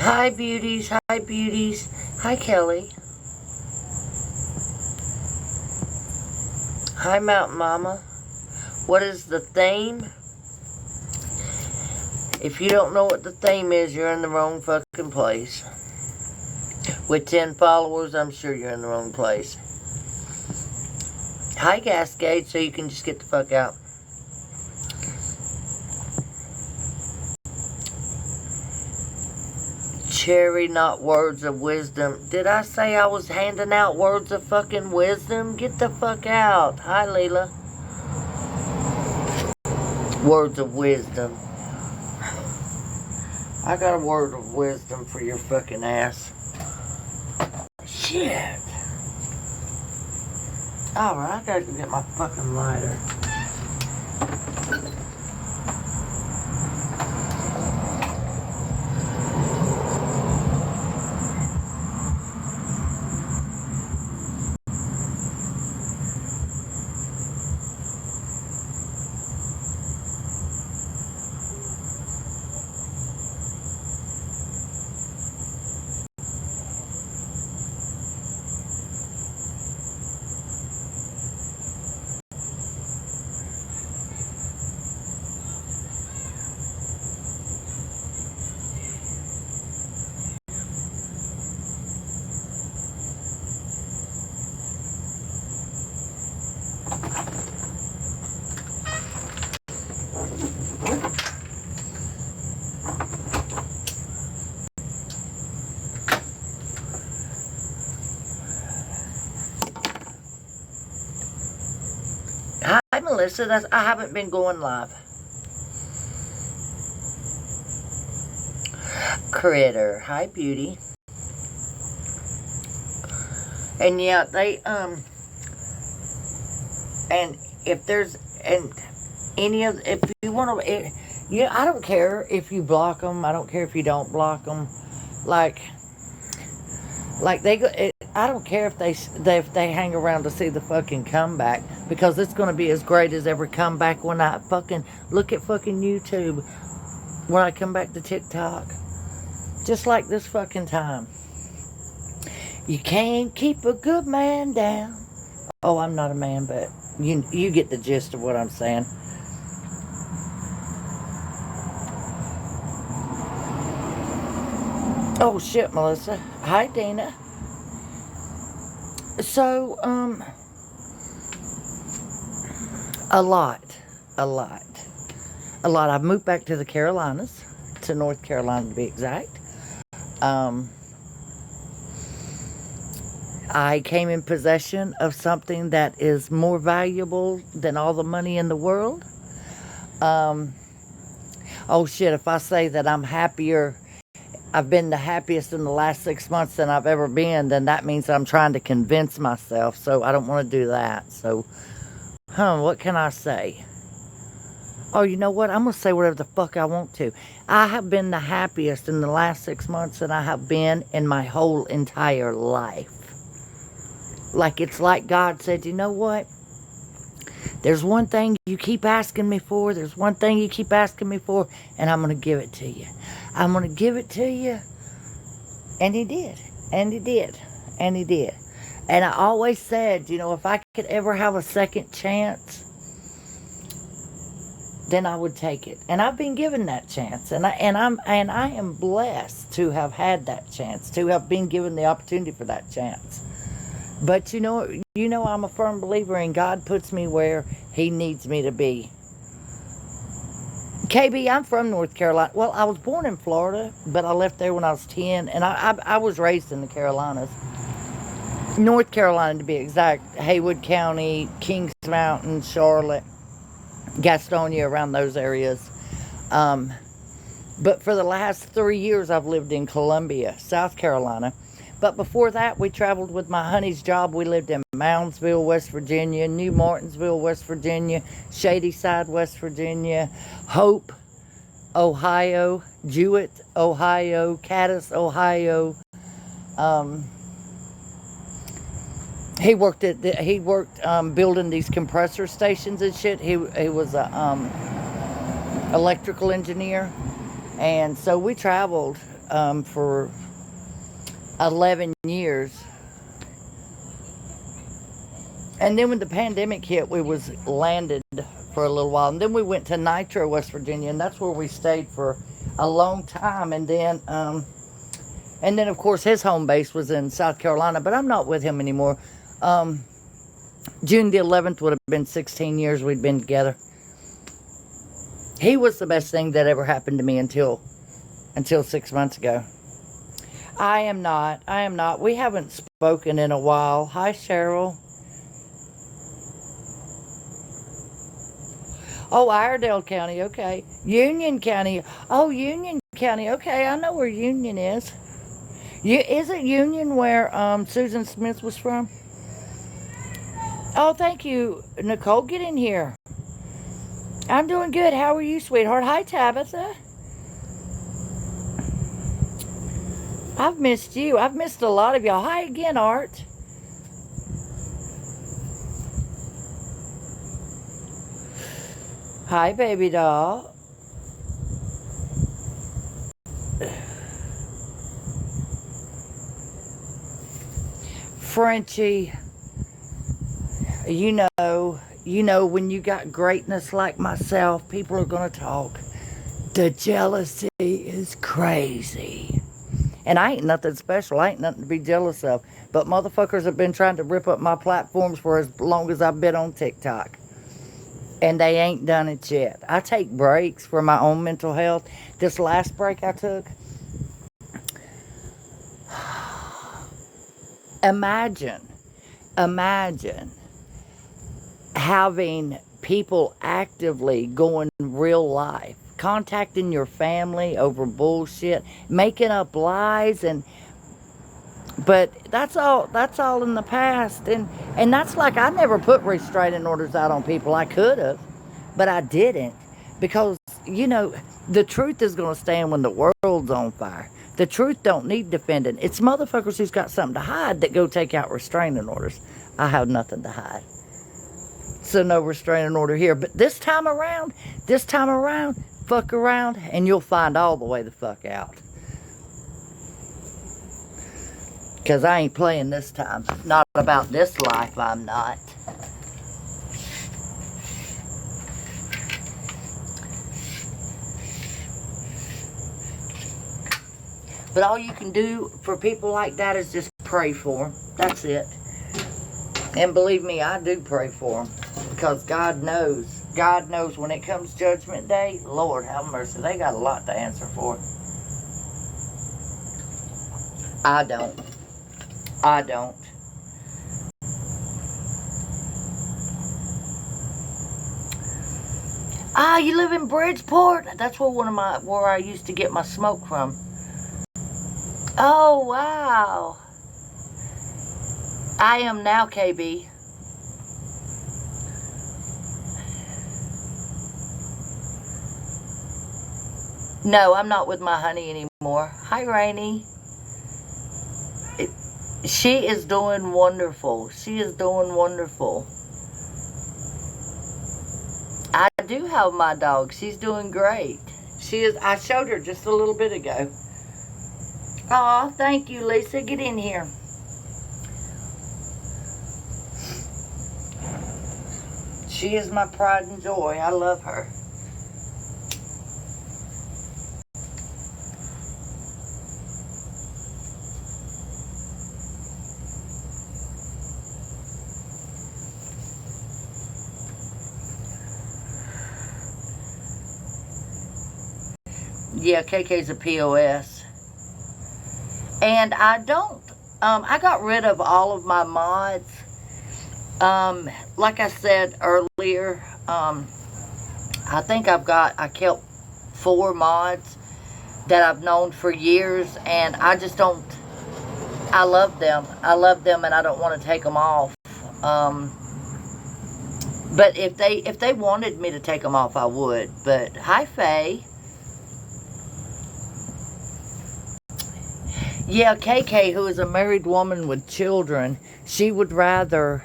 Hi, beauties. Hi, beauties. Hi, Kelly. Hi, Mountain Mama. What is the theme? If you don't know what the theme is, you're in the wrong fucking place. With 10 followers, I'm sure you're in the wrong place. Hi, Cascade, so you can just get the fuck out. Cherry, not words of wisdom. Did I say I was handing out words of fucking wisdom? Get the fuck out. Hi, Leela. Words of wisdom. I got a word of wisdom for your fucking ass. Shit. Alright, I gotta go get my fucking lighter. Hi, Melissa. I haven't been going live. Critter. Hi, beauty. And yeah, they, and if there's, and any of, if you want to, yeah, I don't care if you block them. I don't care if you don't block them. Like they go, I don't care if they hang around to see the fucking comeback, because it's going to be as great as every comeback when I fucking look at fucking YouTube, when I come back to TikTok. Just like this fucking time. You can't keep a good man down. Oh, I'm not a man, but you get the gist of what I'm saying. Oh, shit, Melissa. Hi, Dana. So, a lot. I've moved back to the Carolinas, to North Carolina to be exact. I came in possession of something that is more valuable than all the money in the world. Oh shit, if I say that I'm happier, I've been the happiest in the last 6 months than I've ever been, then that means I'm trying to convince myself, so I don't want to do that. So, what can I say? Oh, you know what? I'm going to say whatever the fuck I want to. I have been the happiest in the last 6 months than I have been in my whole entire life. Like, it's like God said, you know what? There's one thing you keep asking me for. There's one thing you keep asking me for. And I'm going to give it to you. I'm going to give it to you. And he did. And he did. And he did. And I always said, you know, if I could ever have a second chance, then I would take it. And I've been given that chance. And I am blessed to have had that chance. To have been given the opportunity for that chance. But you know, I'm a firm believer in God puts me where he needs me to be. KB, I'm from North Carolina. Well, I was born in Florida, but I left there when I was 10. And I was raised in the Carolinas. North Carolina to be exact. Haywood County, Kings Mountain, Charlotte, Gastonia, around those areas. But for the last 3 years, I've lived in Columbia, South Carolina. But before that, we traveled with my honey's job. We lived in Moundsville, West Virginia, New Martinsville, West Virginia, Shadyside, West Virginia, Hope, Ohio, Jewett, Ohio, Caddis, Ohio. He worked building these compressor stations and shit. He was a electrical engineer, and so we traveled for 11 years. And then when the pandemic hit, we was landed for a little while. And then we went to Nitro, West Virginia, and that's where we stayed for a long time. And then, of course, his home base was in South Carolina, but I'm not with him anymore. June the 11th would have been 16 years we'd been together. He was the best thing that ever happened to me until 6 months ago. I am not. We haven't spoken in a while. Hi, Cheryl. Oh, Iredell County, okay. Union County. Oh, Union County, okay. I know where Union is. Is it Union where Susan Smith was from? Oh, thank you, Nicole. Get in here. I'm doing good. How are you, sweetheart? Hi, Tabitha. I've missed you. I've missed a lot of y'all. Hi again, Art. Hi, baby doll. Frenchie, you know, when you got greatness like myself, people are going to talk. The jealousy is crazy. And I ain't nothing special. I ain't nothing to be jealous of. But motherfuckers have been trying to rip up my platforms for as long as I've been on TikTok. And they ain't done it yet. I take breaks for my own mental health. This last break I took, imagine having people actively going real life, contacting your family over bullshit, making up lies, but that's all in the past. And that's like, I never put restraining orders out on people. I could have, but I didn't, because, you know, the truth is going to stand when the world's on fire. The truth don't need defending. It's motherfuckers who's got something to hide that go take out restraining orders. I have nothing to hide. So no restraining order here. But this time around, fuck around, and you'll find all the way the fuck out. Because I ain't playing this time. Not about this life, I'm not. But all you can do for people like that is just pray for them. That's it. And believe me, I do pray for them. Because God knows. God knows when it comes Judgment Day, Lord have mercy, they got a lot to answer for. I don't. Ah, you live in Bridgeport? That's where I used to get my smoke from. Oh, wow. I am now, KB. No, I'm not with my honey anymore. Hi, Rainey. She is doing wonderful. She is doing wonderful. I do have my dog. She's doing great. She is. I showed her just a little bit ago. Aw, thank you, Lisa. Get in here. She is my pride and joy. I love her. Yeah, KK's a POS. And I don't, I got rid of all of my mods. Like I said earlier, I think I kept 4 mods that I've known for years, and I just don't, I love them. I love them, and I don't want to take them off. But if they wanted me to take them off, I would. But hi, Faye. Yeah, KK, who is a married woman with children, she would rather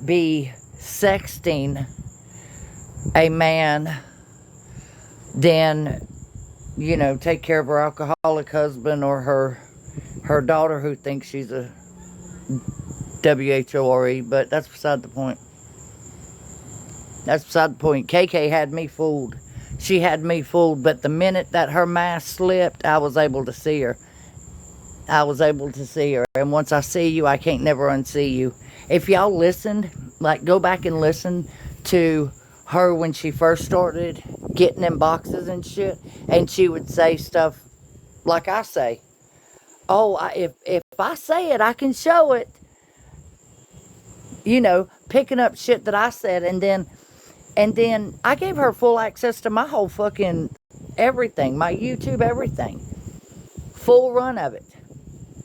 be sexting a man than you know, take care of her alcoholic husband or her daughter who thinks she's a WHORE, but that's beside the point. That's beside the point. KK had me fooled. She had me fooled, but the minute that her mask slipped, I was able to see her. I was able to see her. And once I see you, I can't never unsee you. If y'all listened, like, go back and listen to her when she first started getting in boxes and shit, and she would say stuff like I say. Oh, if I say it, I can show it. You know, picking up shit that I said, and then I gave her full access to my whole fucking everything, my YouTube, everything. Full run of it.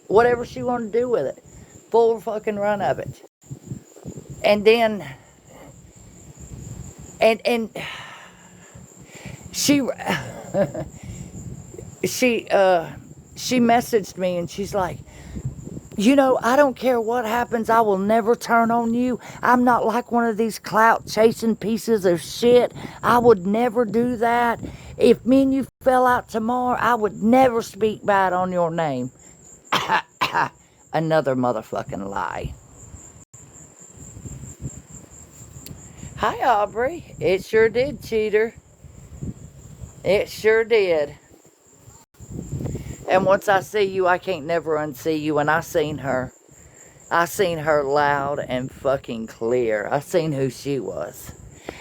Whatever she wanted to do with it. Full fucking run of it. And then, and she messaged me and she's like, you know, I don't care what happens. I will never turn on you. I'm not like one of these clout chasing pieces of shit. I would never do that. If me and you fell out tomorrow, I would never speak bad on your name. Another motherfucking lie. Hi, Aubrey. It sure did, cheater. It sure did. And once I see you, I can't never unsee you. And I seen her loud and fucking clear. I seen who she was.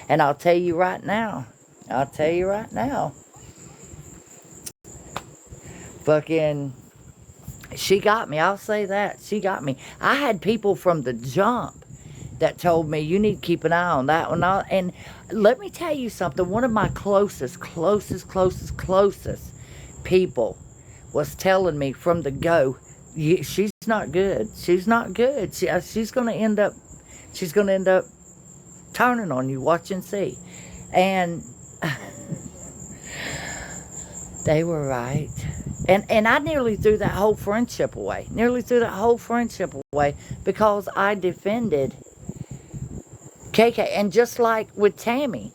And I'll tell you right now. Fucking, she got me. I'll say that. She got me. I had people from the jump that told me, you need to keep an eye on that one. And let me tell you something. One of my closest people was telling me from the go, she's not good. She's not good. She's going to end up turning on you. Watch and see. And they were right. And I nearly threw that whole friendship away. Because I defended KK. And just like with Tammy,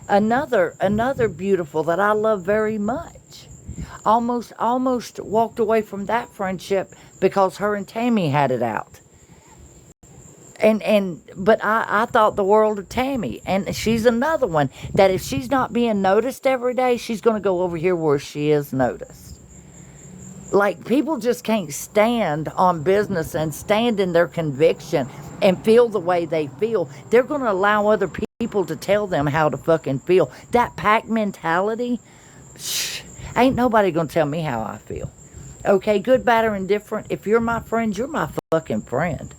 another beautiful that I love very much. Almost walked away from that friendship because her and Tammy had it out. But I thought the world of Tammy. And she's another one that if she's not being noticed every day, she's going to go over here where she is noticed. Like, people just can't stand on business and stand in their conviction and feel the way they feel. They're going to allow other people to tell them how to fucking feel. That pack mentality, ain't nobody going to tell me how I feel. Okay, good, bad, or indifferent. If you're my friend, you're my fucking friend.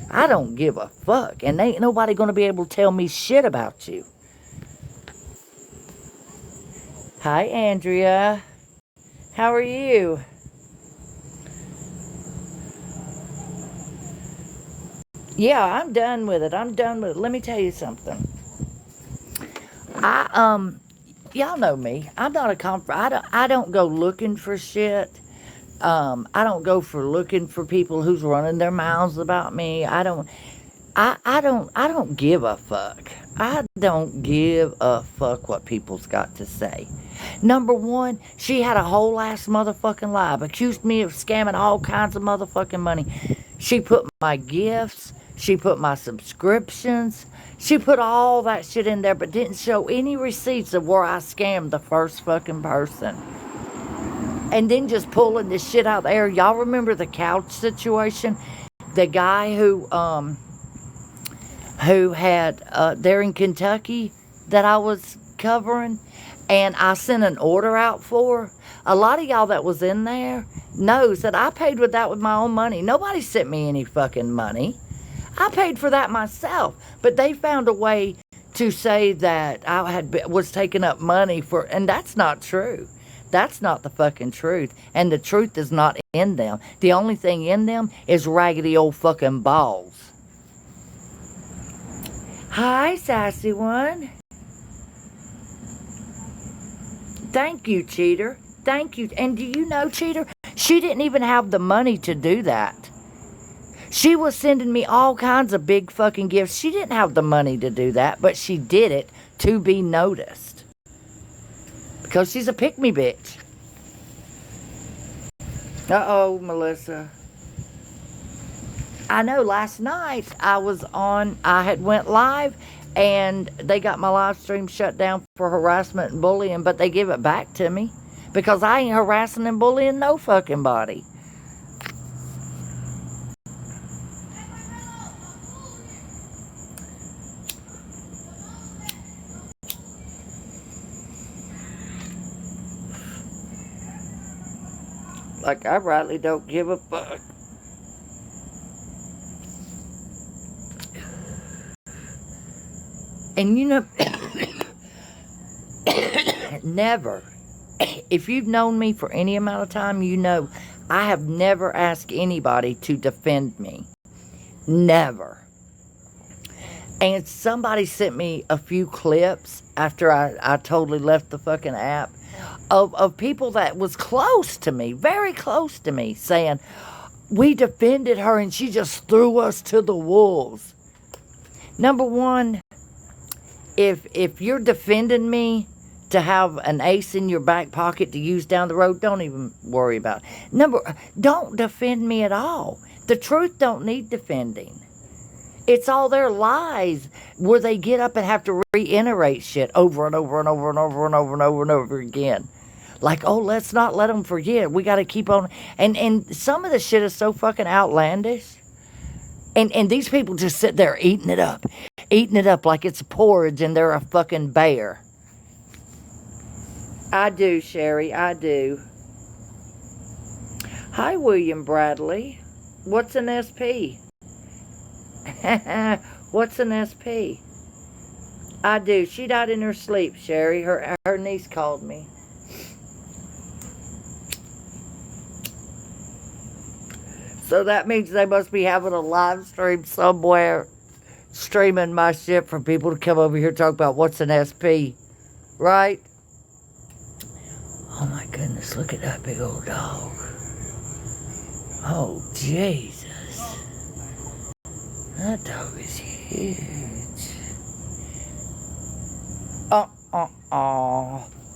I don't give a fuck. And ain't nobody going to be able to tell me shit about you. Hi, Andrea. How are you? Yeah, I'm done with it. Let me tell you something. Y'all know me. I'm not a I don't go looking for shit. I don't go for looking for people who's running their mouths about me. I don't give a fuck. I don't give a fuck what people's got to say. Number one, she had a whole ass motherfucking lie. Accused me of scamming all kinds of motherfucking money. She put my gifts. She put my subscriptions. She put all that shit in there, but didn't show any receipts of where I scammed the first fucking person. And then just pulling this shit out of the air. Y'all remember the couch situation? The guy who had, there in Kentucky that I was covering, and I sent an order out for. A lot of y'all that was in there knows that I paid with my own money. Nobody sent me any fucking money. I paid for that myself. But they found a way to say that I was taking up money for, and that's not true. That's not the fucking truth. And the truth is not in them. The only thing in them is raggedy old fucking balls. Hi, sassy one. Thank you, cheater. Thank you. And do you know, cheater, she didn't even have the money to do that. She was sending me all kinds of big fucking gifts. She didn't have the money to do that, but she did it to be noticed. Because she's a pick-me bitch. Uh-oh, Melissa. I know last night I had went live and they got my live stream shut down for harassment and bullying, but they give it back to me because I ain't harassing and bullying no fucking body. Like, I rightly don't give a fuck. And you know, never, if you've known me for any amount of time, you know I have never asked anybody to defend me. Never. And somebody sent me a few clips after I totally left the fucking app of people that was close to me, very close to me, saying, we defended her and she just threw us to the wolves. Number one, if you're defending me to have an ace in your back pocket to use down the road, don't even worry about it. Don't defend me at all. The truth don't need defending. It's all their lies where they get up and have to reiterate shit over and over and over and over and over and over and over again. Like, oh, let's not let them forget. We got to keep on. And some of the shit is so fucking outlandish. And these people just sit there eating it up like it's porridge and they're a fucking bear. I do, Sherry, I do. Hi, William Bradley. What's an SP? What's an SP? I do. She died in her sleep, Sherry. Her niece called me. So that means they must be having a live stream somewhere, streaming my shit for people to come over here and talk about what's an SP, right? Oh my goodness, look at that big old dog. Oh, Jesus. That dog is huge.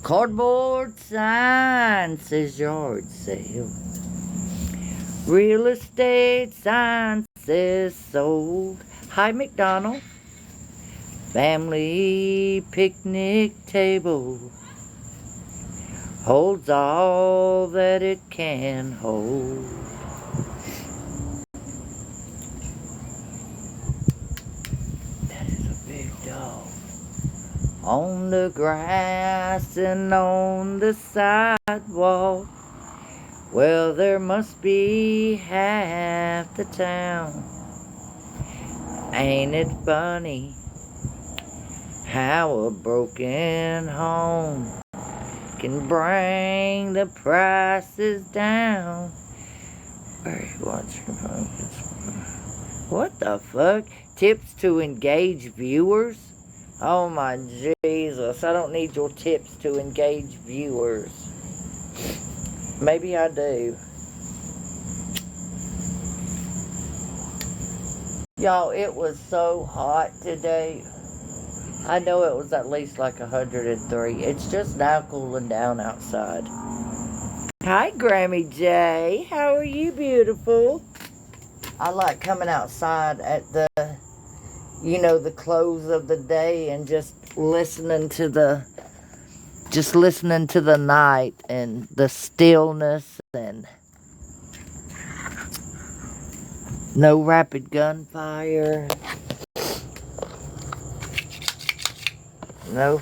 Cardboard sign says yard sale. Real estate sign says sold. Hi, McDonald. Family picnic table holds all that it can hold. That is a big dog. On the grass and on the sidewalk. Well, there must be half the town. Ain't it funny how a broken home can bring the prices down? Very watching. What the fuck? Tips to engage viewers? Oh my Jesus, I don't need your tips to engage viewers. Maybe I do. Y'all, it was so hot today. I know it was at least like 103. It's just now cooling down outside. Hi, Grammy J. How are you, beautiful? I like coming outside at the close of the day and just listening to the night and the stillness and no rapid gunfire. No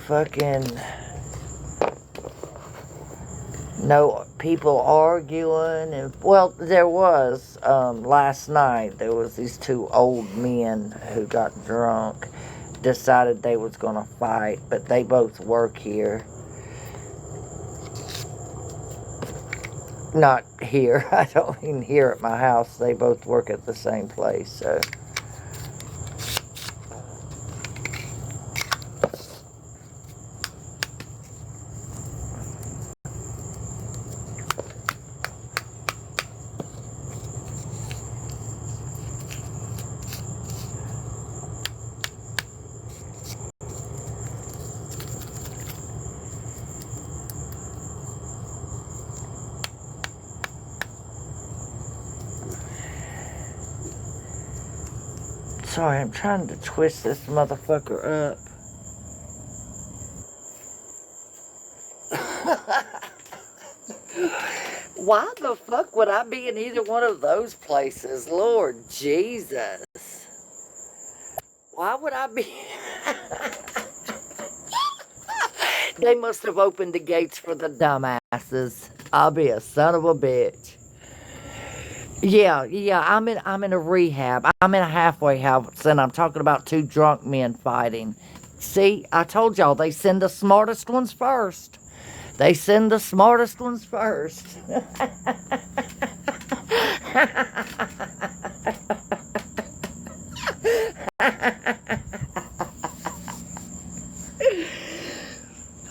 people arguing. And well, there was last night. There was these two old men who got drunk, decided they was gonna fight, but they both work here. Not here. I don't mean here at my house. They both work at the same place, so. Sorry, I'm trying to twist this motherfucker up. Why the fuck would I be in either one of those places? Lord Jesus. Why would I be? They must have opened the gates for the dumbasses. I'll be a son of a bitch. Yeah, I'm in a rehab. I'm in a halfway house, and I'm talking about two drunk men fighting. See, I told y'all they send the smartest ones first. They send the smartest ones first.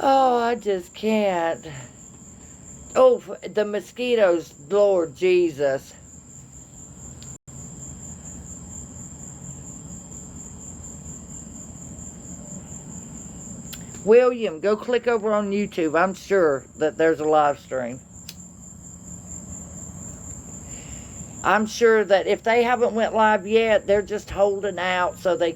Oh, I just can't. Oh, the mosquitoes, Lord Jesus. William, go click over on YouTube. I'm sure that there's a live stream. I'm sure that if they haven't went live yet, they're just holding out so they're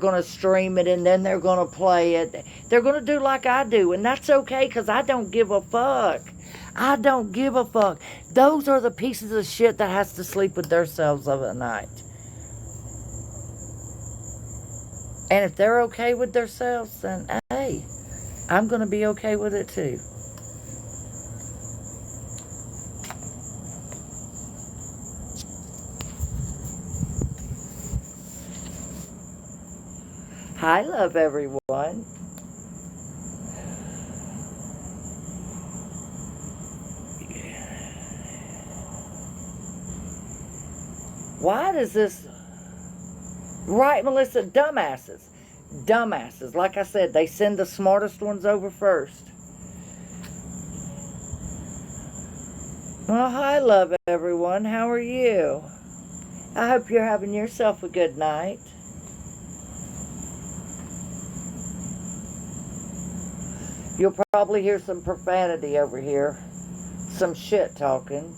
going to stream it and then they're going to play it. They're going to do like I do, and that's okay because I don't give a fuck. I don't give a fuck. Those are the pieces of shit that has to sleep with themselves of a night. And if they're okay with themselves, then hey, I'm going to be okay with it too. Hi, love everyone. Why does this... Right, Melissa, dumbasses. Dumbasses. Like I said, they send the smartest ones over first. Well, hi, love everyone. How are you? I hope you're having yourself a good night. You'll probably hear some profanity over here. Some shit talking.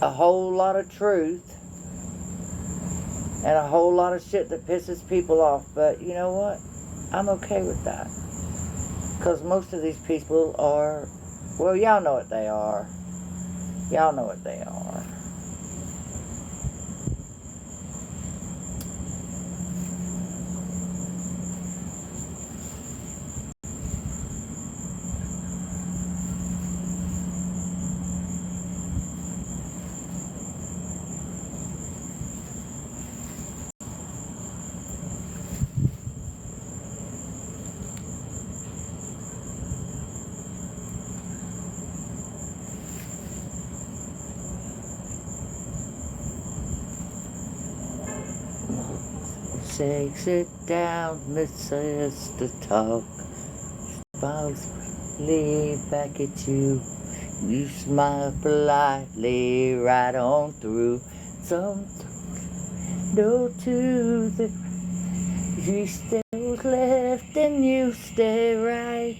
A whole lot of truth. And a whole lot of shit that pisses people off. But you know what? I'm okay with that. Because most of these people are... Well, y'all know what they are. Y'all know what they are. Say, sit down, Miss Sister Talk. Smiles lean back at you. You smile politely right on through. Some no to the... You stay left and you stay right.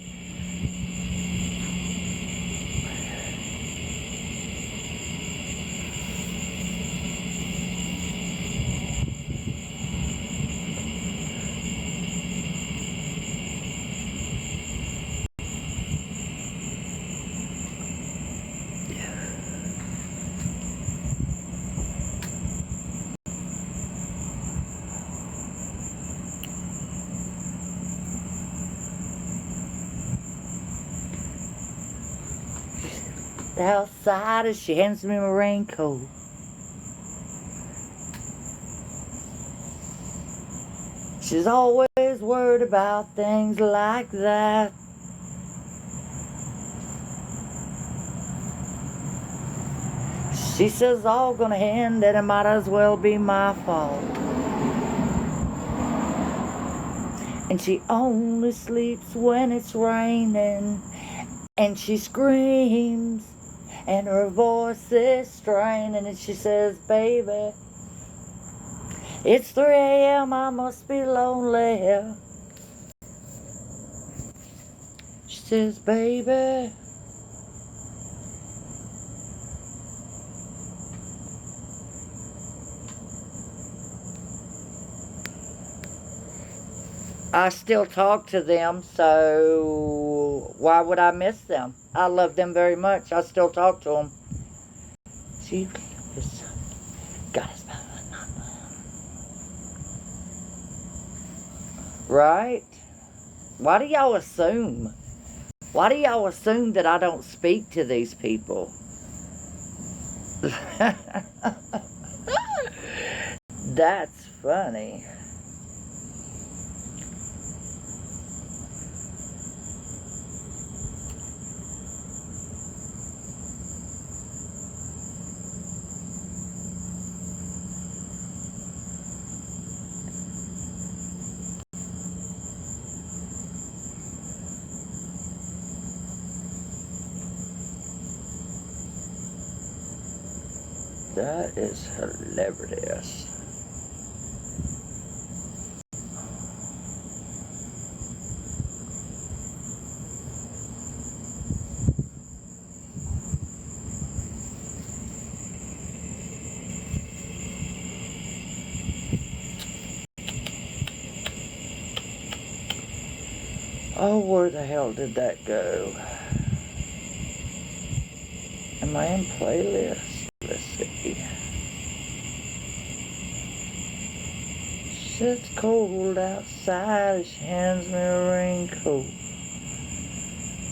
Outside as she hands me my raincoat. She's always worried about things like that. She says all gonna end and it might as well be my fault. And she only sleeps when it's raining. And she screams. And her voice is straining, and she says, baby, it's 3 a.m., I must be lonely. She says, baby, I still talk to them, so why would I miss them? I love them very much. I still talk to them. She was, God is right? Why do y'all assume? Why do y'all assume that I don't speak to these people? That's funny. That is hilarious. Oh, where the hell did that go? Am I in playlist? Let's see. It's cold outside, she hands me a raincoat.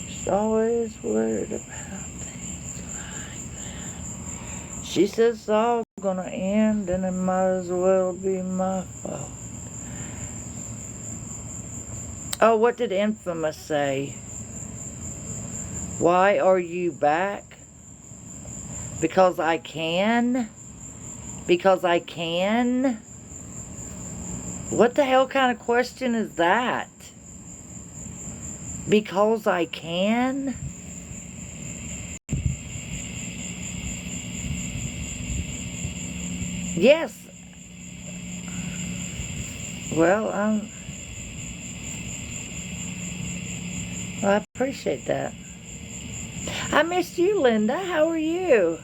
She's always worried about things like that. She says it's all gonna end and it might as well be my fault. Oh, what did Infamous say? Why are you back? Because I can? Because I can? What the hell kind of question is that? Because I can? Yes. Well, I appreciate that. I missed you, Linda. How are you?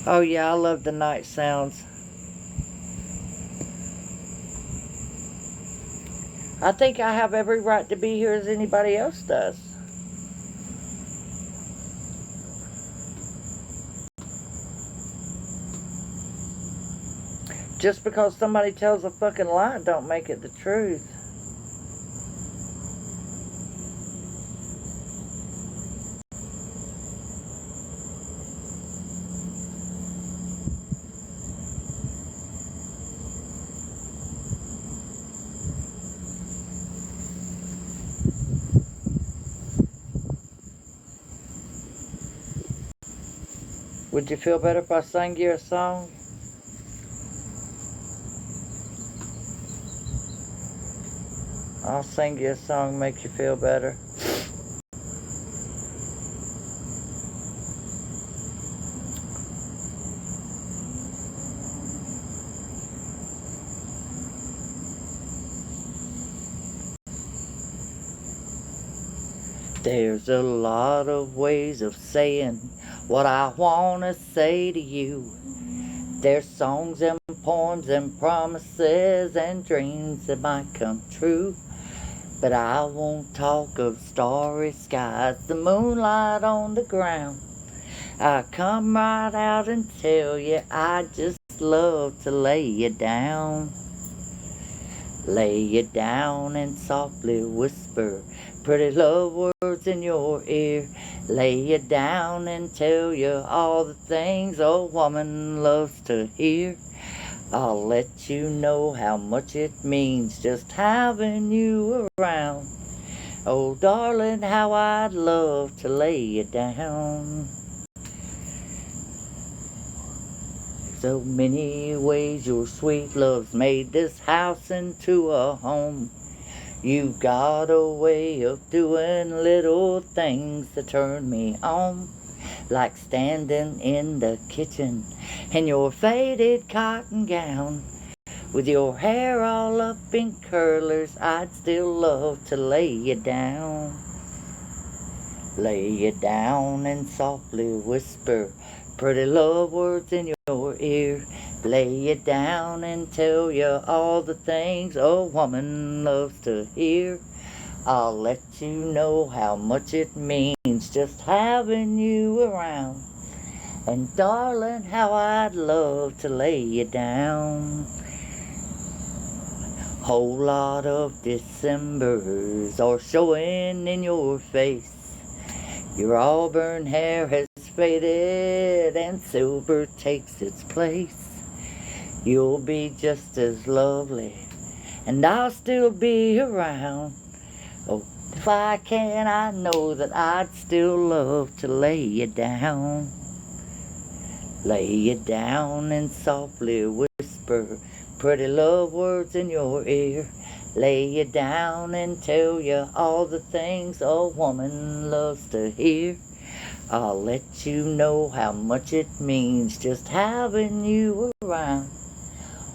Oh, yeah, I love the night sounds. I think I have every right to be here as anybody else does. Just because somebody tells a fucking lie don't make it the truth. Would you feel better if I sang you a song? I'll sing you a song, make you feel better. There's a lot of ways of saying what I want to say to you. There's songs and poems and promises and dreams that might come true. But I won't talk of starry skies, the moonlight on the ground. I come right out and tell you I just love to lay you down. Lay you down and softly whisper pretty love words in your ear. Lay you down and tell you all the things a woman loves to hear. I'll let you know how much it means just having you around. Oh, darling, how I'd love to lay you down. So many ways your sweet love's made this house into a home. You've got a way of doing little things that turn me on. Like standing in the kitchen in your faded cotton gown. With your hair all up in curlers, I'd still love to lay you down. Lay you down and softly whisper Pretty love words in your ear. Lay it down and tell you all the things a woman loves to hear. I'll let you know how much it means just having you around. And darling, how I'd love to lay you down. Whole lot of Decembers are showing in your face. Your auburn hair has faded and silver takes its place. You'll be just as lovely and I'll still be around. Oh, if I can, I know that I'd still love to lay you down. Lay you down and softly whisper pretty love words in your ear. Lay you down and tell you all the things a woman loves to hear. I'll let you know how much it means just having you around.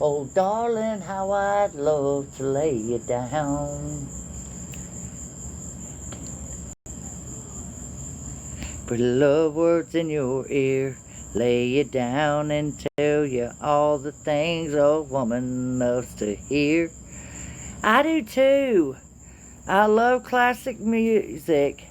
Oh, darling, how I'd love to lay you down. Pretty love words in your ear. Lay you down and tell you all the things a woman loves to hear. I do too. I love classic music.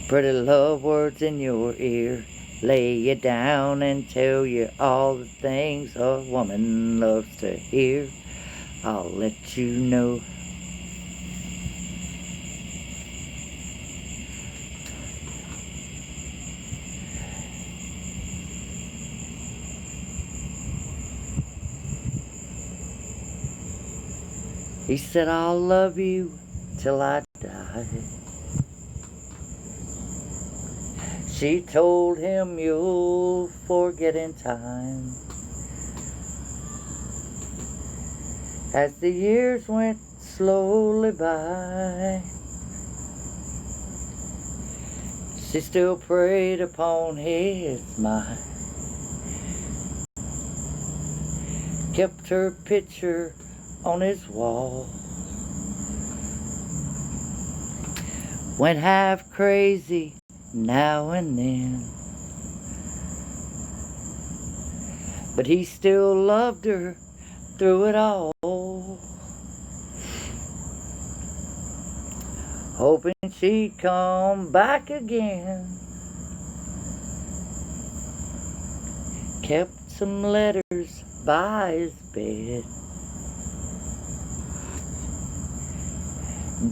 Pretty love words in your ear. Lay you down and tell you all the things a woman loves to hear. I'll let you know. He said, I'll love you till I die. She told him you'll forget in time. As the years went slowly by, she still preyed upon his mind. Kept her picture on his wall. Went half crazy now and then, but he still loved her through it all, hoping she'd come back again. Kept some letters by his bed,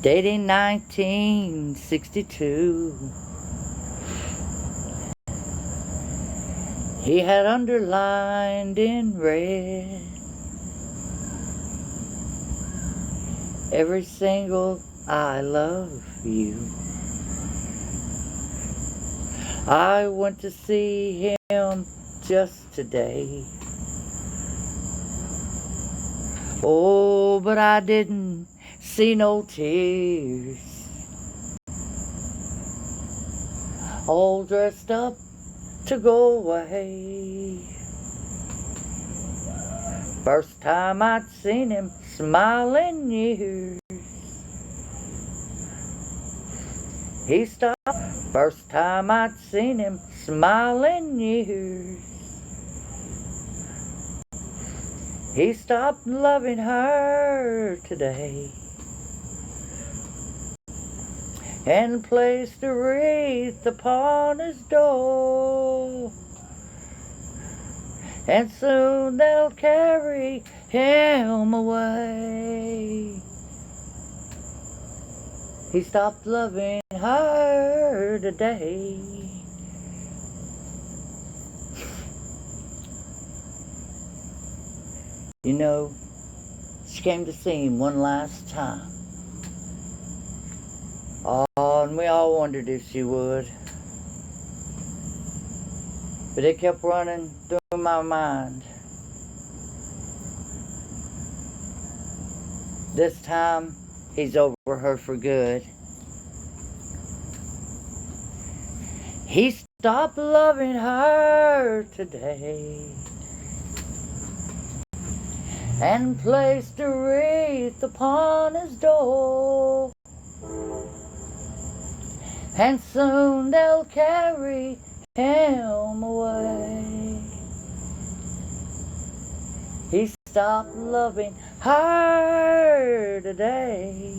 dating 1962. He had underlined in red every single I love you. I went to see him just today. Oh, but I didn't see no tears. All dressed up to go away. First time I'd seen him smile in years. He stopped. First time I'd seen him smile in years. He stopped loving her today and placed a wreath upon his door. And soon they'll carry him away. He stopped loving her today. You know, she came to see him one last time. Oh, and we all wondered if she would. But it kept running through my mind. This time, he's over her for good. He stopped loving her today. and placed a wreath upon his door. And soon they'll carry him away. He stopped loving her today.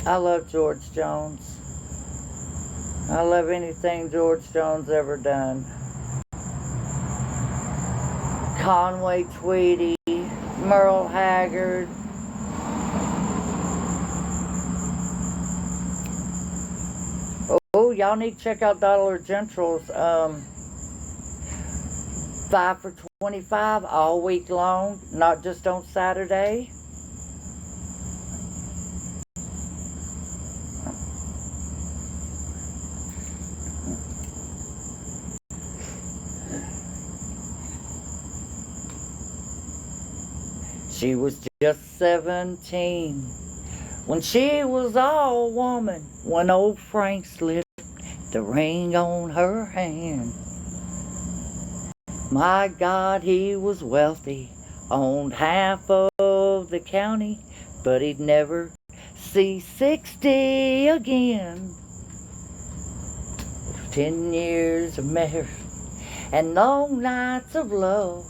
I love George Jones. I love anything George Jones ever done. Conway Twitty, Merle Haggard. Oh, y'all need to check out Dollar General's 5 for $25 all week long, not just on Saturday. She was just 17 when she was all woman, when old Frank slipped the ring on her hand. My God, he was wealthy, owned half of the county, but he'd never see 60 again. 10 years of marriage and long nights of love,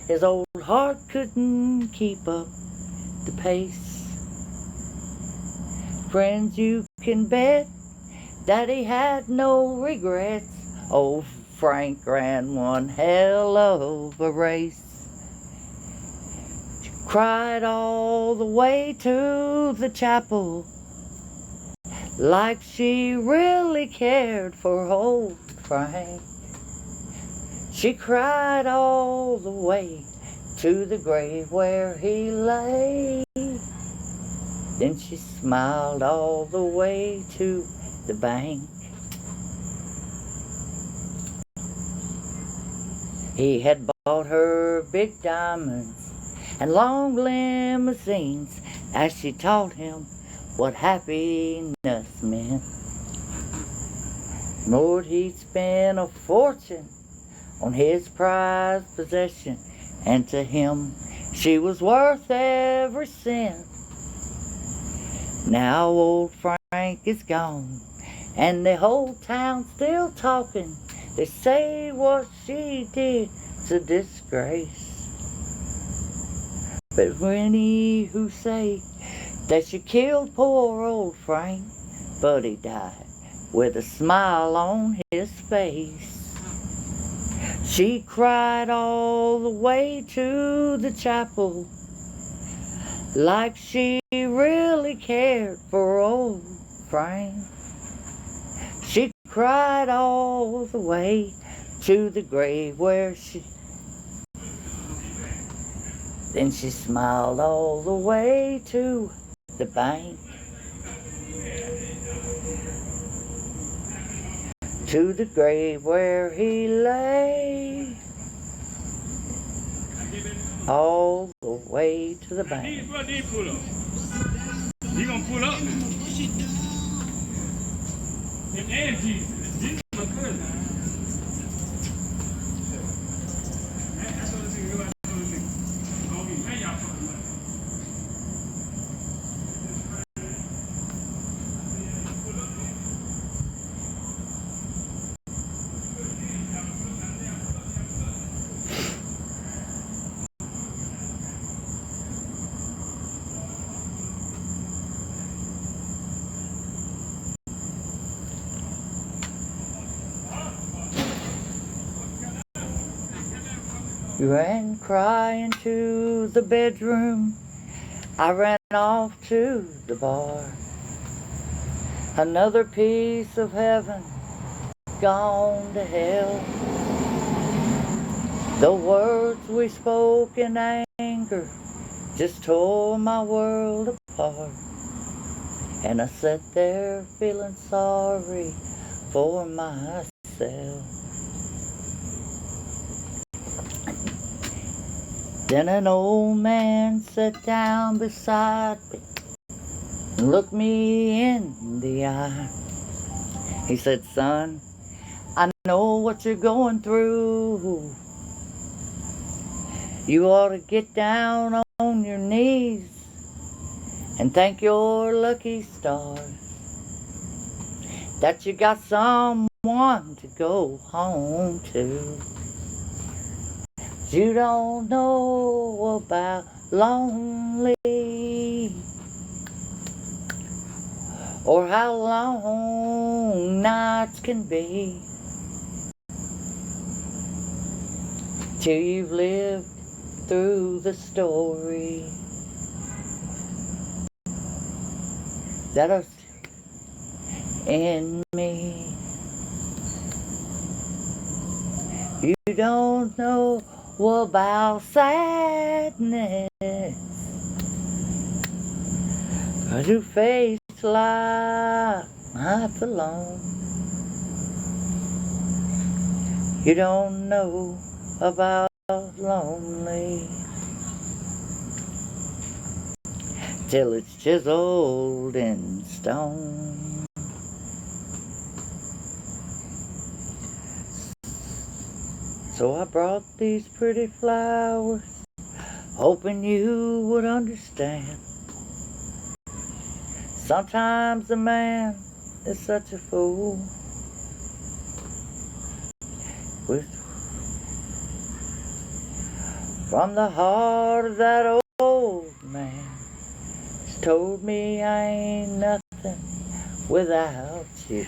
his old heart couldn't keep up the pace. Friends, you can bet that he had no regrets. Old Frank ran one hell of a race. She cried all the way to the chapel, like she really cared for old Frank. She cried all the way to the grave where he lay. Then she smiled all the way to the bank. He had bought her big diamonds and long limousines as she taught him what happiness meant. Lord, he'd spent a fortune on his prized possession, and to him she was worth every cent. Now old Frank is gone, and the whole town's still talking. They say what she did's a disgrace. But many who say that she killed poor old Frank, but he died with a smile on his face. She cried all the way to the chapel, like she really cared for old Frank. She cried all the way to the grave where she... Then she smiled all the way to the bank. To the grave where he lay, all the way to the bank. He gonna pull up. And Jesus my cousin. You ran crying to the bedroom. I ran off to the bar. Another piece of heaven gone to hell. The words we spoke in anger just tore my world apart. And I sat there feeling sorry for myself. Then an old man sat down beside me and looked me in the eye. He said, "Son, I know what you're going through. You ought to get down on your knees and thank your lucky stars that you got someone to go home to. You don't know about lonely or how long nights can be till you've lived through the story that are in me. You don't know about sadness, 'cause you face life alone. You don't know about lonely till it's chiseled in stone. So I brought these pretty flowers, hoping you would understand. Sometimes a man is such a fool. From the heart of that old man, he's told me I ain't nothing without you.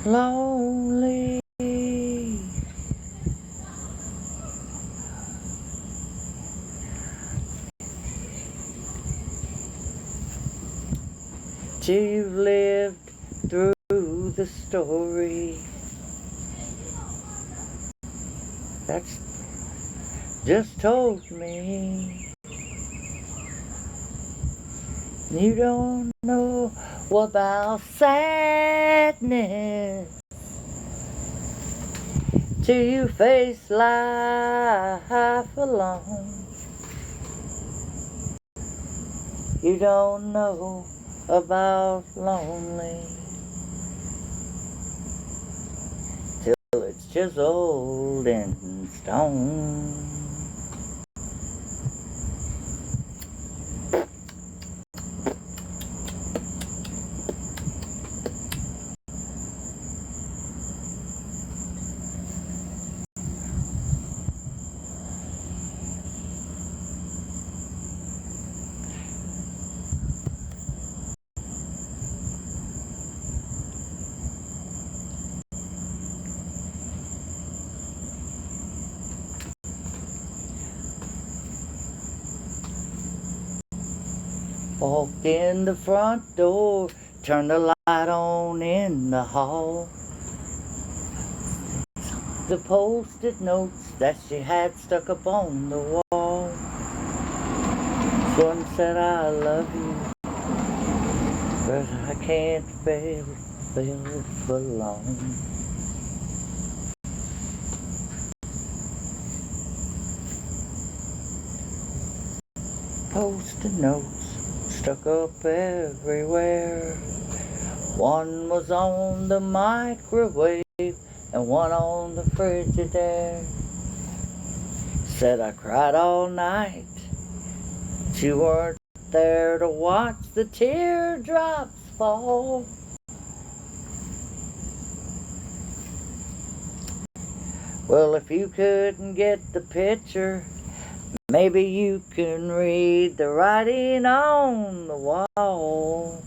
Lonely. Till you've lived through the story that's just told me. You don't know about sadness till you face life alone. You don't know about lonely till it's chiseled in stone. Walked in the front door, turned the light on in the hall. The post-it notes that she had stuck up on the wall. One said, I love you, but I can't feel for long. Post-it notes stuck up everywhere. One was on the microwave and one on the Frigidaire. Said I cried all night, but you weren't there to watch the teardrops fall. Well, if you couldn't get the picture, maybe you can read the writing on the wall.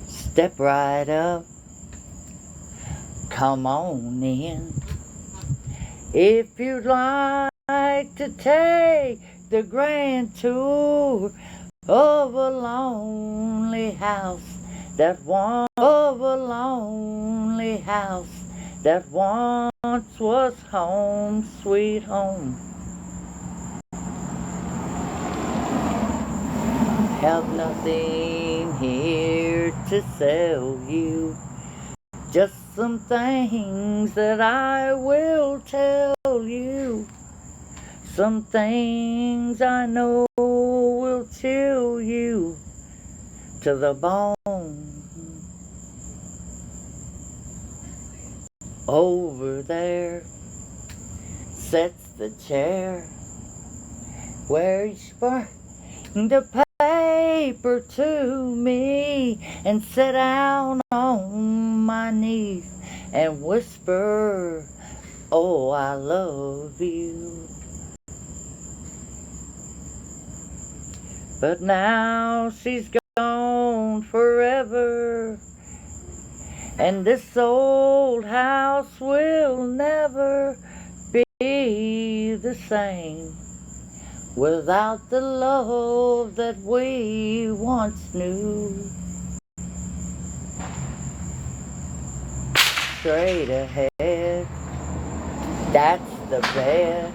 Step right up, come on in. If you'd like to take the grand tour of a lonely house that once was home, sweet home. Have nothing here to sell you, Just some things that I will tell you. Some things I know will chill you to the bone. Over there sits the chair where you spread the paper to me and sit down on my knees and whisper, oh, I love you. But now she's gone forever, and this old house will never be the same without the love that we once knew. Straight ahead, that's the bed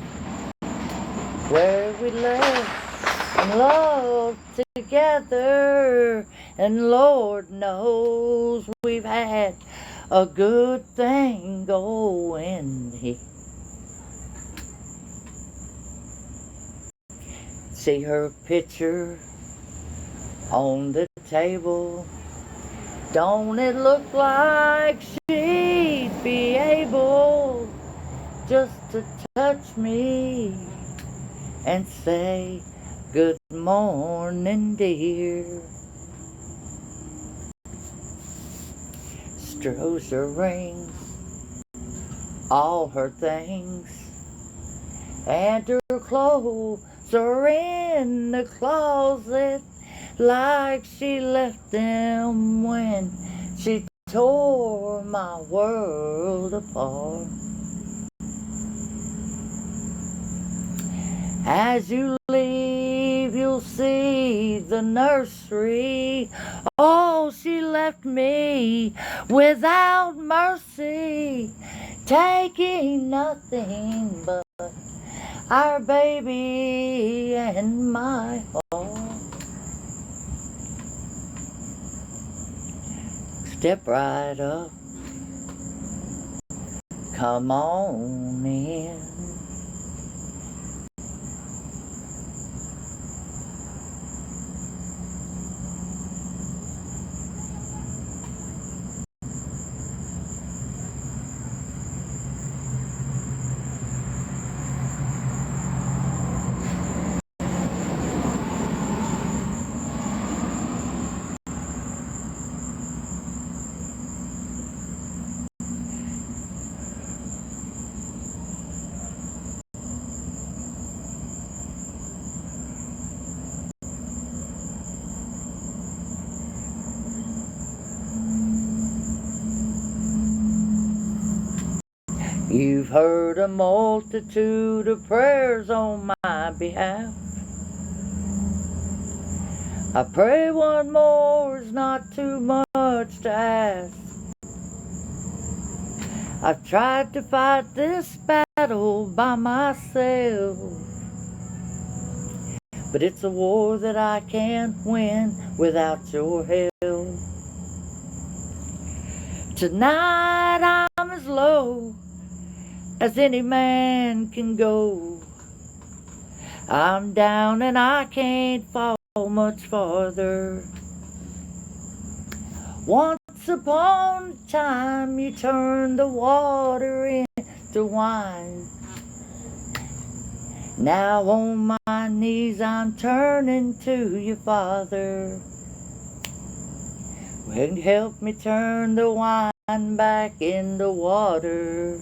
where we lived and loved together, and Lord knows we've had a good thing going here. See her picture on the table. Don't it look like she'd be able just to touch me and say, good morning, dear. Strows her rings, all her things, and her clothes are in the closet like she left them when she tore my world apart. As you leave, you'll see the nursery. Oh, she left me without mercy, taking nothing but our baby and my heart. Step right up, come on in. You've heard a multitude of prayers on my behalf. I pray one more is not too much to ask. I've tried to fight this battle by myself, but it's a war that I can't win without your help. Tonight I'm as low as any man can go. I'm down and I can't fall much farther. Once upon a time you turned the water into wine. Now on my knees I'm turning to you, Father. Will you help me turn the wine back into water?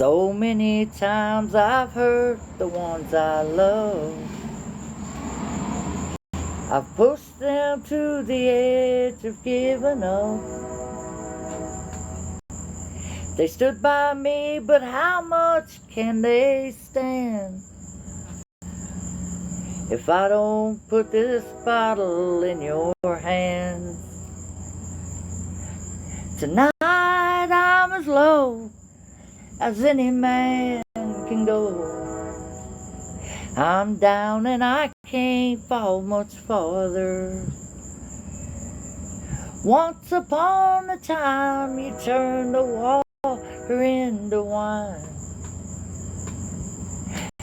So many times I've hurt the ones I love. I've pushed them to the edge of giving up. They stood by me, but how much can they stand if I don't put this bottle in your hands? Tonight I'm as low as any man can go. I'm down and I can't fall much farther. Once upon a time you turned the water into wine.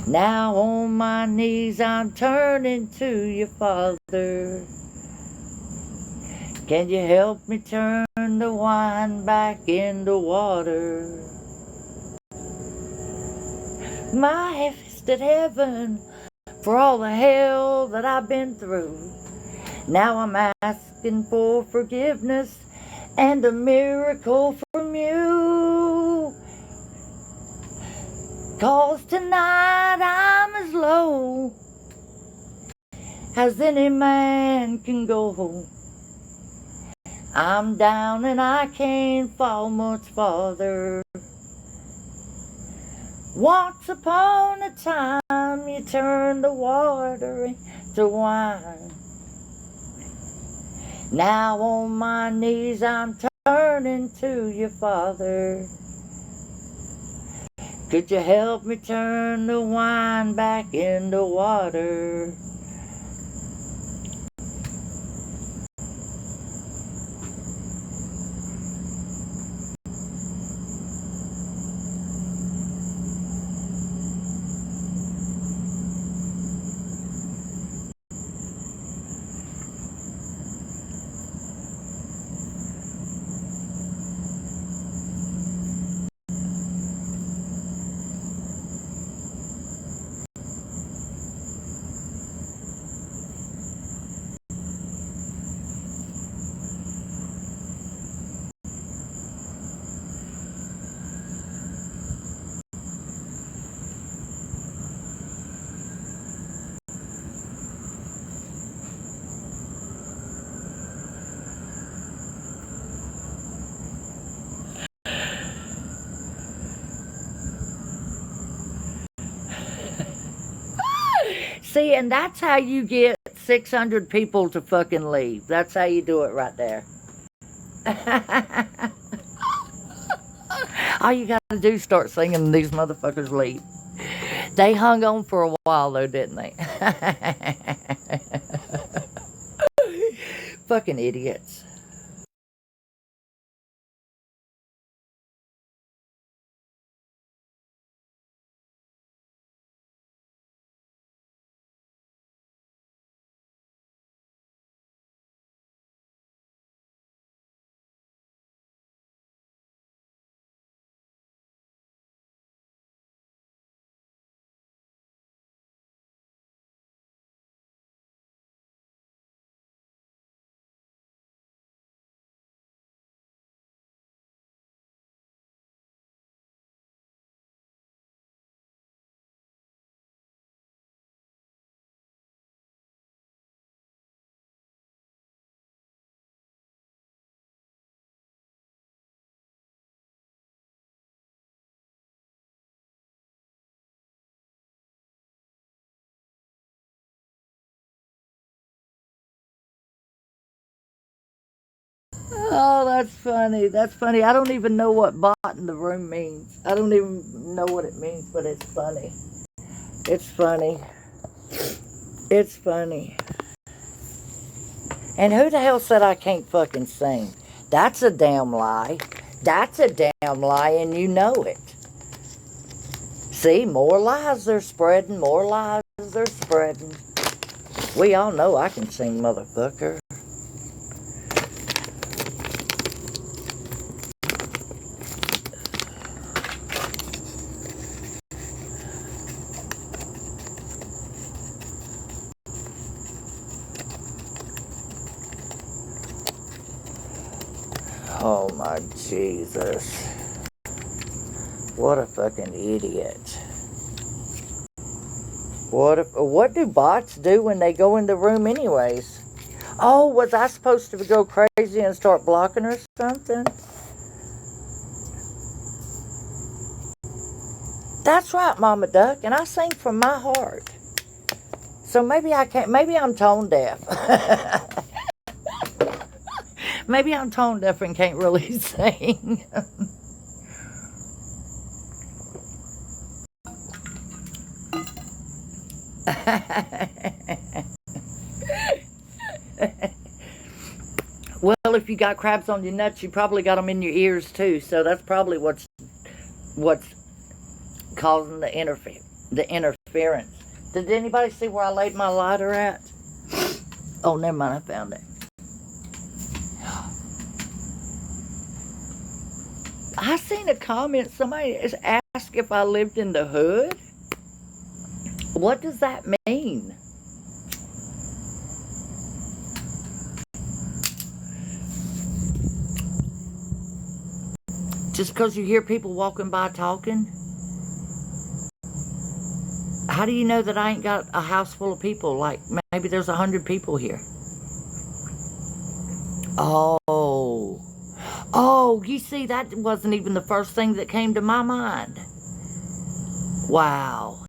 Now on my knees I'm turning to you, Father. Can you help me turn the wine back into water? My fist at heaven for all the hell that I've been through. Now I'm asking for forgiveness and a miracle from you. 'Cause tonight I'm as low as any man can go. I'm down and I can't fall much farther. Once upon a time you turned the water into wine. Now on my knees I'm turning to you, Father. Could you help me turn the wine back into water? See, and that's how you get 600 people to fucking leave. That's how you do it right there. All you gotta do is start singing and these motherfuckers leave. They hung on for a while though, didn't they? Fucking idiots. Oh, that's funny. That's funny. I don't even know what bot in the room means. I don't even know what it means, but it's funny. It's funny. It's funny. And who the hell said I can't fucking sing? That's a damn lie. That's a damn lie, and you know it. See, more lies they're spreading. More lies they're spreading. We all know I can sing, motherfucker. Oh my Jesus. What a fucking idiot. What do bots do when they go in the room anyways? Oh, was I supposed to go crazy and start blocking or something? That's right, Mama Duck, and I sing from my heart. So maybe I can't, maybe I'm tone deaf. Maybe I'm tone deaf and can't really sing. Well, if you got crabs on your nuts, you probably got them in your ears too. So that's probably what's causing the interference. Did anybody see where I laid my lighter at? Oh, never mind, I found it. I seen a comment, somebody asked if I lived in the hood. What does that mean? Just because you hear people walking by talking? How do you know that I ain't got a house full of people? Like, maybe there's 100 people here. Oh. Oh, you see, that wasn't even the first thing that came to my mind. Wow.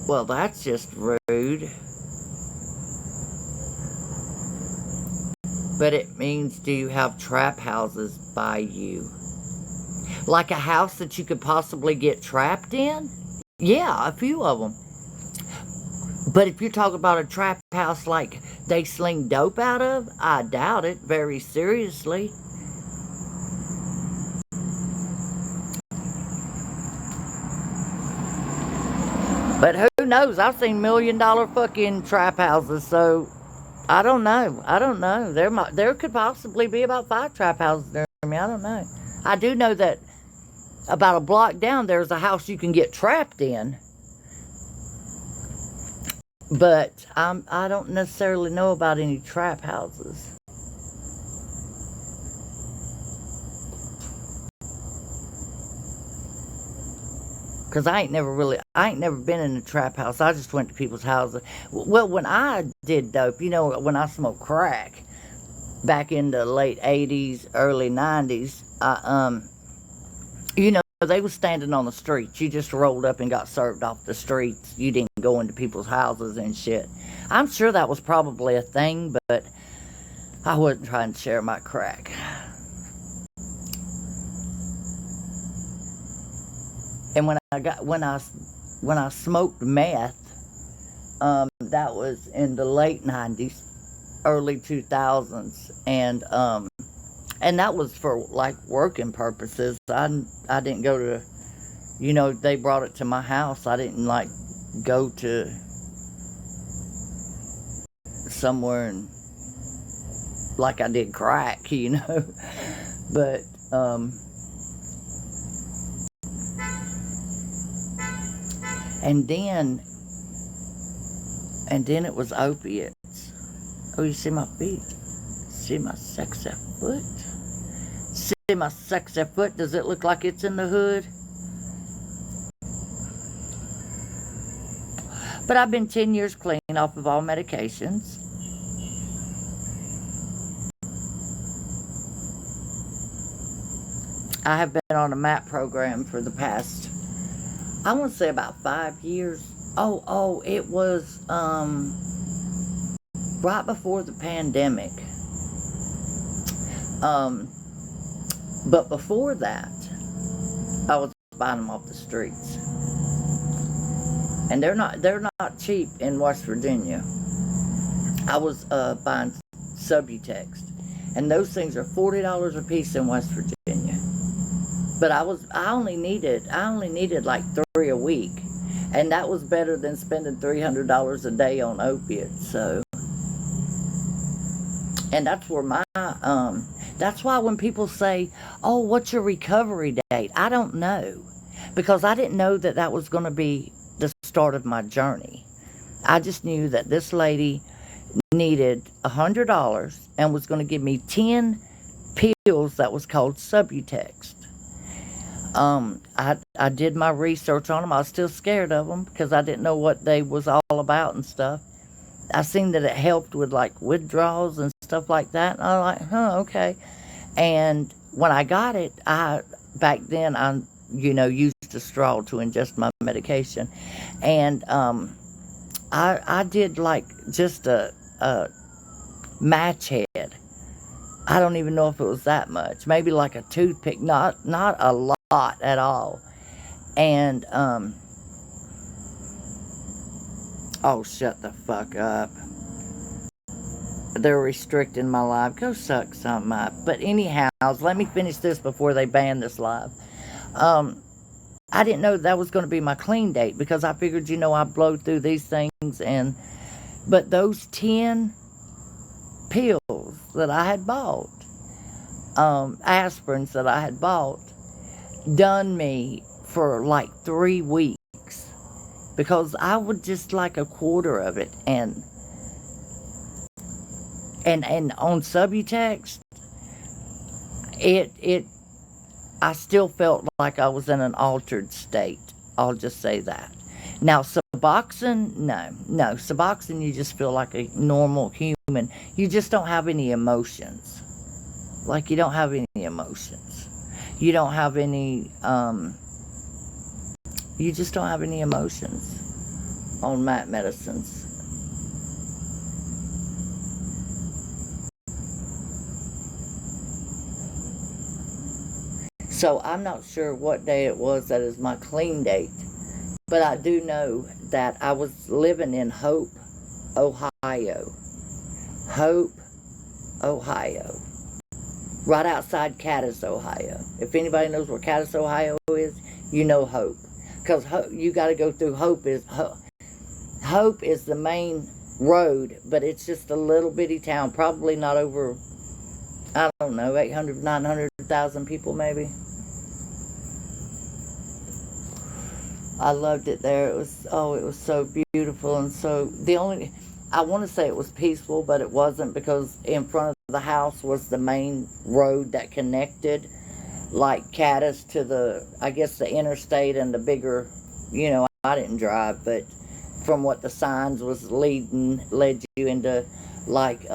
Well, that's just rude. But it means, do you have trap houses by you? Like a house that you could possibly get trapped in? Yeah, a few of them. But if you're talking about a trap house like they sling dope out of, I doubt it very seriously. But who knows? I've seen $1 million fucking trap houses, so I don't know. I don't know. There could possibly be about 5 trap houses near me. I don't know. I do know that about a block down there's a house you can get trapped in. But I don't necessarily know about any trap houses. Because I ain't never been in a trap house. I just went to people's houses. Well, when I did dope, you know, when I smoked crack, back in the late 80s, early 90s, you know, they was standing on the streets. You just rolled up and got served off the streets. You didn't go into people's houses and shit. I'm sure that was probably a thing, but I wasn't trying to share my crack. And when I smoked meth, that was in the late 90s, early 2000s, and that was for like working purposes. I didn't go to, you know, they brought it to my house. I didn't like go to somewhere and like I did crack, you know. But and then it was opiates. Oh, you see my feet? See my sexy foot? See my sexy foot? Does it look like it's in the hood? But I've been 10 years clean off of all medications. I have been on a MAP program for the past, I want to say about 5 years. Oh, it was right before the pandemic. But before that, I was buying them off the streets. And they're not cheap in West Virginia. I was buying Subutex, and those things are $40 a piece in West Virginia. But I only needed like 3 a week, and that was better than spending $300 a day on opiates. So, and that's where that's why when people say, "Oh, what's your recovery date?" I don't know, because I didn't know that was going to be the start of my journey. I just knew that this lady needed $100 and was going to give me 10 pills that was called Subutex. I did my research on them. I was still scared of them because I didn't know what they was all about and stuff. I seen that it helped with like withdrawals and stuff like that. And I was like, okay. And when I got it, back then I used a straw to ingest my medication. And I did like just a match head I don't even know if it was that much. Maybe like a toothpick. Not a lot at all. And, oh, shut the fuck up. They're restricting my live. Go suck something up. But anyhow, let me finish this before they ban this live. I didn't know that was going to be my clean date because I figured, I blow through these things. But those 10 pills that I had bought, aspirins that I had bought, done me for like 3 weeks because I would just like a quarter of it. And on Subutex, I still felt like I was in an altered state. I'll just say that. Now, Suboxone, no. Suboxone, you just feel like a normal human. You just don't have any emotions. Like, you don't have any emotions. You don't have any, you just don't have any emotions on MAT medicines. So I'm not sure what day it was that is my clean date. But I do know that I was living in Hope, Ohio. Hope, Ohio. Right outside Cadiz, Ohio. If anybody knows where Cadiz, Ohio is, you know Hope. Because you got to go through Hope is the main road, but it's just a little bitty town. Probably not over, I don't know, 800, 900,000 people maybe. I loved it there. It was so beautiful and I want to say it was peaceful, but it wasn't because in front of the house was the main road that connected, like Cadiz to the interstate and the bigger, I didn't drive, but from what the signs was led you into like,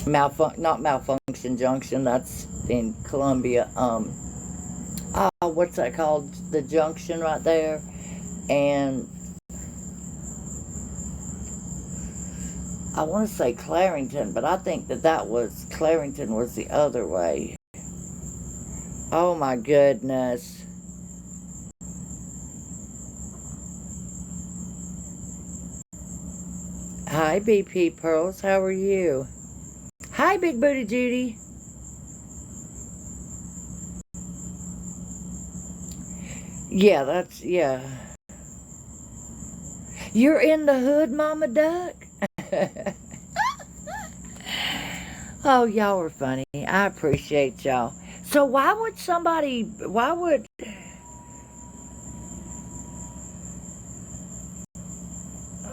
not Malfunction Junction, that's in Columbia, what's that called? The junction right there. And I want to say Clarington, but I think Clarington was the other way. Oh my goodness. Hi, BP Pearls. How are you? Hi, Big Booty Judy. Yeah. You're in the hood, Mama Duck? Oh, y'all are funny. I appreciate y'all. So why would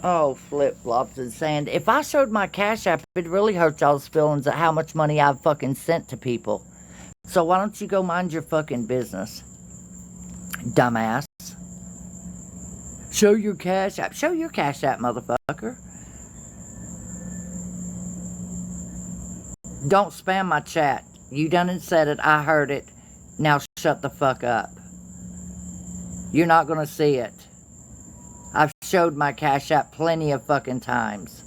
oh, flip-flops and sand. If I showed my Cash App, it'd really hurt y'all's feelings at how much money I've fucking sent to people. So why don't you go mind your fucking business? Dumbass. Show your Cash App. Show your Cash App, motherfucker. Don't spam my chat. You done and said it. I heard it. Now shut the fuck up. You're not gonna see it. I've showed my Cash App plenty of fucking times.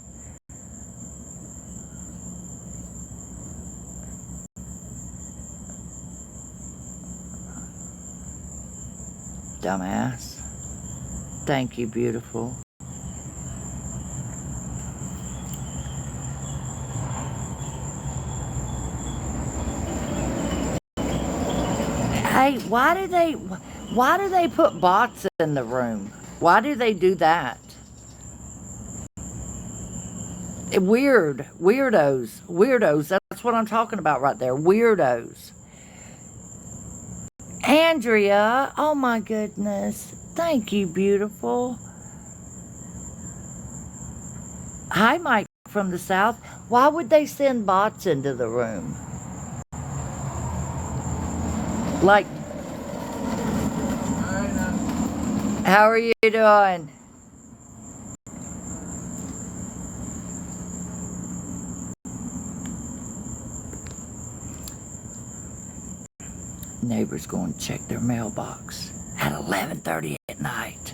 Dumbass. Thank you, beautiful. Hey, why do they put bots in the room? Why do they do that? Weirdos. That's what I'm talking about right there. Weirdos. Andrea, oh my goodness. Thank you, beautiful. Hi, Mike from the South. Why would they send bots into the room? Like, how are you doing? Neighbors going to check their mailbox at 11:30 at night.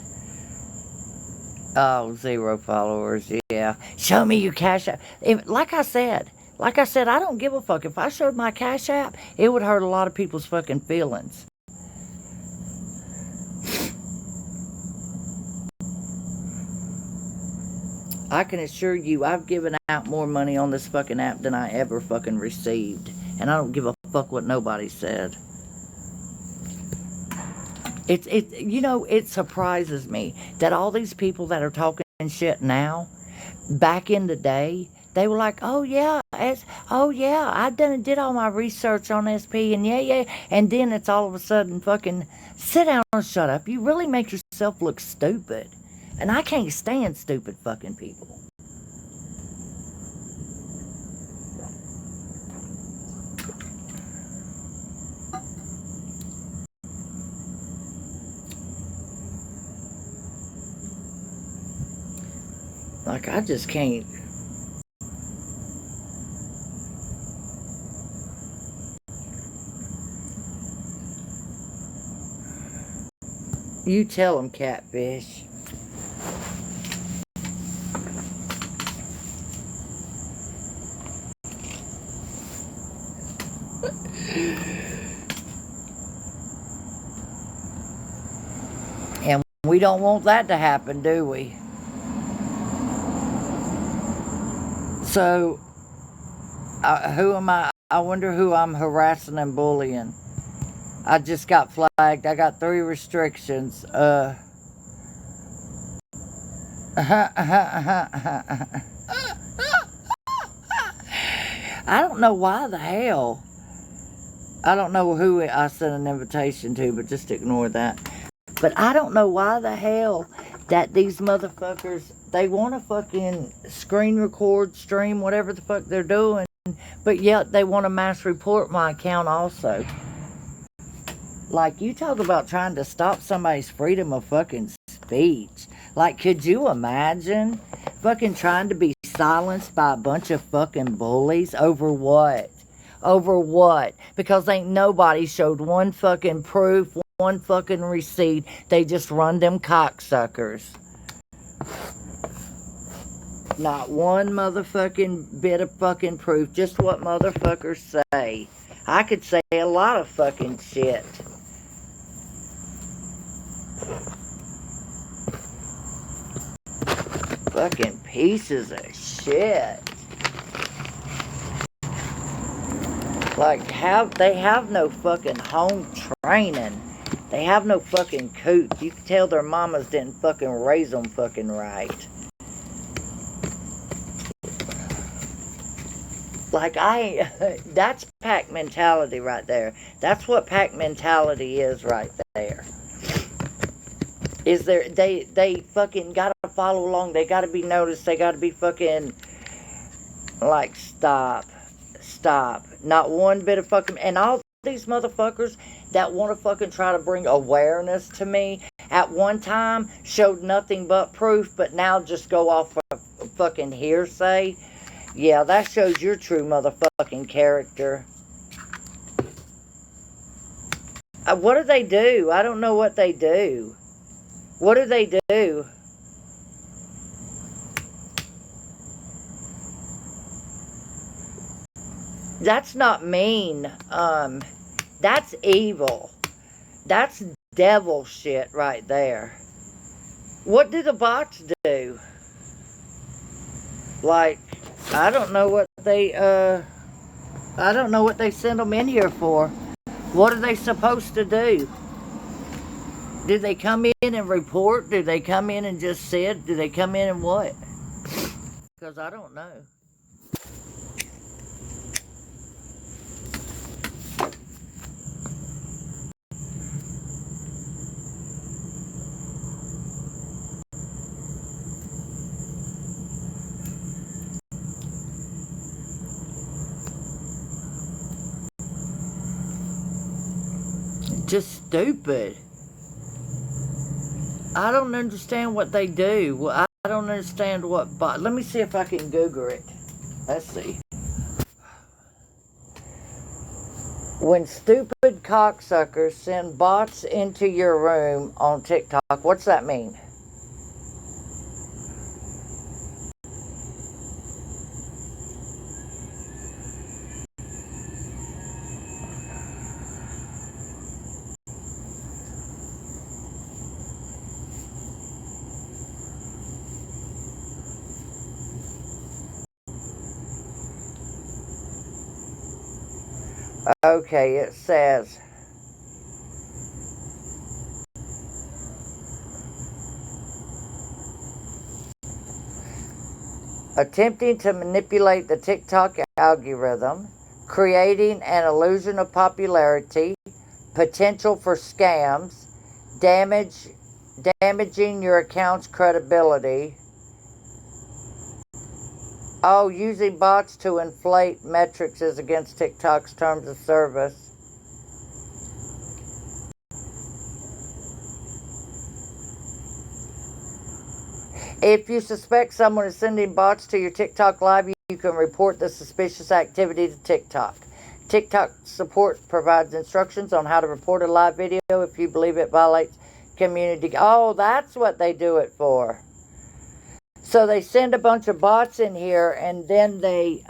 Oh, 0 followers, yeah. Show me your Cash App. Like I said, Like I said, I don't give a fuck. If I showed my Cash App, it would hurt a lot of people's fucking feelings. I can assure you, I've given out more money on this fucking app than I ever fucking received. And I don't give a fuck what nobody said. It surprises me that all these people that are talking shit now, back in the day, they were like, oh yeah, I did all my research on SP, and yeah, and then it's all of a sudden fucking, sit down and shut up. You really make yourself look stupid. And I can't stand stupid fucking people. Like, I just can't. You tell them, Catfish. And we don't want that to happen, do we? So, who am I? I wonder who I'm harassing and bullying. I just got flagged. I got 3 restrictions. I don't know why the hell. I don't know who I sent an invitation to, but just ignore that. But I don't know why the hell that these motherfuckers, they want to fucking screen record, stream, whatever the fuck they're doing, but yet they want to mass report my account also. Like, you talk about trying to stop somebody's freedom of fucking speech. Like, could you imagine fucking trying to be silenced by a bunch of fucking bullies over what? Over what? Because ain't nobody showed one fucking proof, one fucking receipt. They just run them cocksuckers. Not one motherfucking bit of fucking proof. Just what motherfuckers say. I could say a lot of fucking shit. Fucking pieces of shit. Like, they have no fucking home training. They have no fucking coot. You can tell their mamas didn't fucking raise them fucking right. Like, that's pack mentality right there. That's what pack mentality is right there. Is there, they fucking gotta follow along. They gotta be noticed. They gotta be fucking, like, stop. Not one bit of fucking, and all these motherfuckers that want to fucking try to bring awareness to me, at one time showed nothing but proof, but now just go off of fucking hearsay. Yeah, that shows your true motherfucking character. What do they do? I don't know what they do. What do they do? That's not mean. That's evil. That's devil shit right there. What do the bots do? Like, I don't know what they send them in here for. What are they supposed to do? Do they come in and report? Do they come in and just sit? Do they come in and what? Because I don't know. Just stupid. I don't understand what they do. Well, I don't understand what bot. Let me see if I can Google it. Let's see. When stupid cocksuckers send bots into your room on TikTok, what's that mean? Okay, it says, attempting to manipulate the TikTok algorithm, creating an illusion of popularity, potential for scams, damaging your account's credibility. Oh, using bots to inflate metrics is against TikTok's terms of service. If you suspect someone is sending bots to your TikTok live, you can report the suspicious activity to TikTok. TikTok support provides instructions on how to report a live video if you believe it violates community. Oh, that's what they do it for. So they send a bunch of bots in here, and then they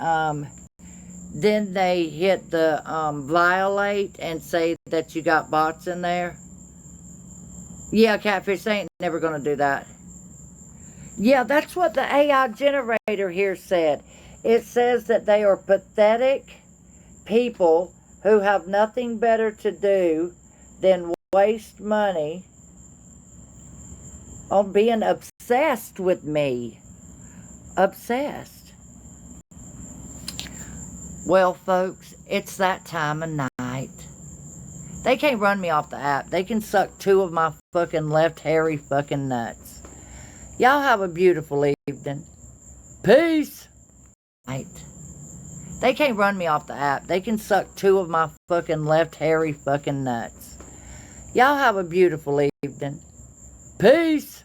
hit the violate and say that you got bots in there. Yeah, Catfish, they ain't never gonna do that. Yeah, that's what the AI generator here said. It says that they are pathetic people who have nothing better to do than waste money on being obsessed with me. Obsessed. Well, folks, it's that time of night. They can't run me off the app. They can suck 2 of my fucking left hairy fucking nuts. Y'all have a beautiful evening. Peace. Right. They can't run me off the app. They can suck 2 of my fucking left hairy fucking nuts. Y'all have a beautiful evening. Peace.